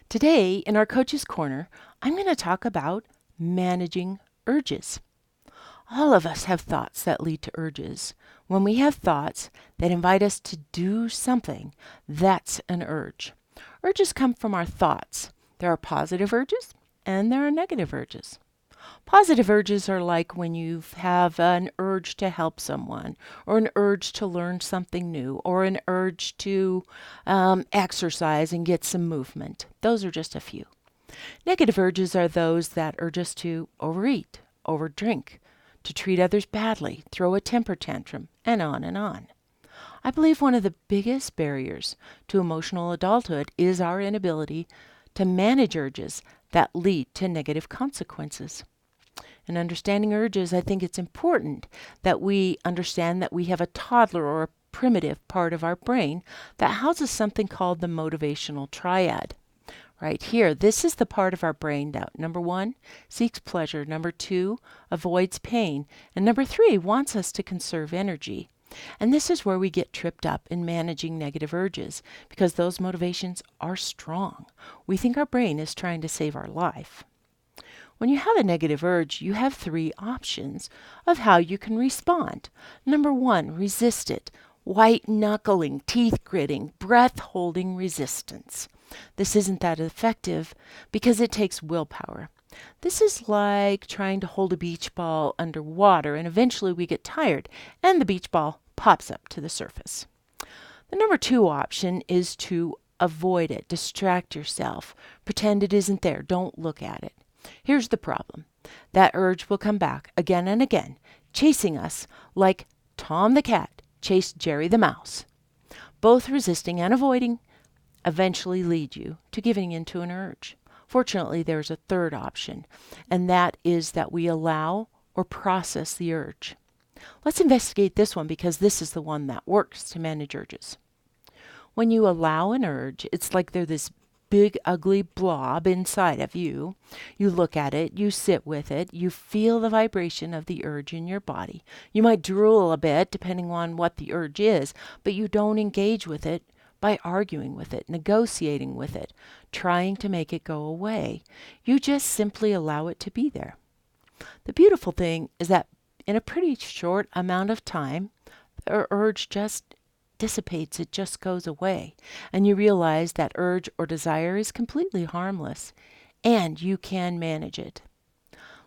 Today, in our Coach's Corner, I'm going to talk about managing urges. All of us have thoughts that lead to urges. When we have thoughts that invite us to do something, that's an urge. Urges come from our thoughts. There are positive urges and there are negative urges. Positive urges are like when you have an urge to help someone, or an urge to learn something new, or an urge to exercise and get some movement. Those are just a few. Negative urges are those that urge us to overeat, overdrink, to treat others badly, throw a temper tantrum, and on and on. I believe one of the biggest barriers to emotional adulthood is our inability to manage urges that lead to negative consequences. In understanding urges, I think it's important that we understand that we have a toddler or a primitive part of our brain that houses something called the motivational triad. Right here, this is the part of our brain that, number one, seeks pleasure, number two, avoids pain, and number three, wants us to conserve energy. And this is where we get tripped up in managing negative urges because those motivations are strong. We think our brain is trying to save our life. When you have a negative urge, you have three options of how you can respond. Number one, resist it. White knuckling, teeth gritting, breath holding resistance. This isn't that effective because it takes willpower. This is like trying to hold a beach ball underwater and eventually we get tired and the beach ball pops up to the surface. The number two option is to avoid it, distract yourself, pretend it isn't there, don't look at it. Here's the problem. That urge will come back again and again, chasing us like Tom the cat chased Jerry the mouse. Both resisting and avoiding eventually lead you to giving in to an urge. Fortunately, there's a third option, and that is that we allow or process the urge. Let's investigate this one because this is the one that works to manage urges. When you allow an urge, it's like they're this big ugly blob inside of you. You look at it, you sit with it, you feel the vibration of the urge in your body. You might drool a bit depending on what the urge is, but you don't engage with it by arguing with it, negotiating with it, trying to make it go away. You just simply allow it to be there. The beautiful thing is that in a pretty short amount of time, the urge just dissipates, it just goes away. And you realize that urge or desire is completely harmless and you can manage it.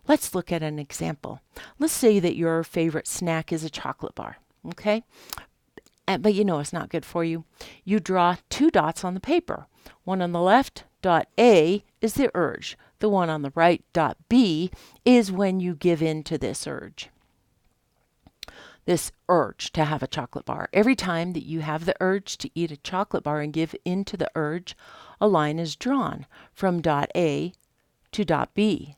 Let's look at an example. Let's say that your favorite snack is a chocolate bar, okay? But you know it's not good for you. You draw two dots on the paper. One on the left, dot A, is the urge. The one on the right, dot B, is when you give in to this urge. This urge to have a chocolate bar. Every time that you have the urge to eat a chocolate bar and give in to the urge, a line is drawn from dot A to dot B.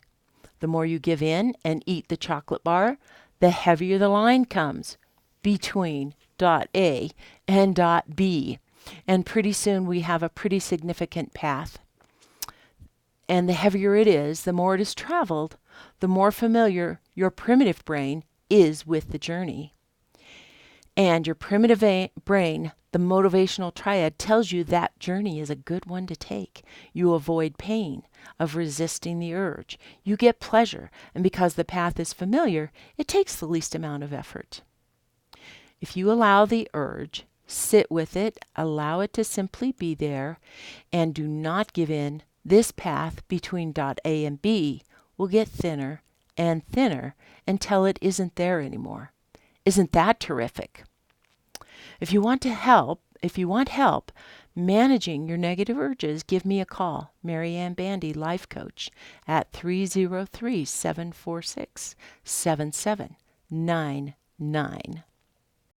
The more you give in and eat the chocolate bar, the heavier the line comes between dot A and dot B. And pretty soon we have a pretty significant path. And the heavier it is, the more it is traveled, the more familiar your primitive brain is with the journey. And your primitive brain, the motivational triad, tells you that journey is a good one to take. You avoid pain of resisting the urge. You get pleasure, and because the path is familiar, it takes the least amount of effort. If you allow the urge, sit with it, allow it to simply be there, and do not give in, this path between dot A and B will get thinner and thinner until it isn't there anymore. Isn't that terrific? If you want help managing your negative urges, give me a call, Mary Ann Bandy, Life Coach, at 303-746-7799.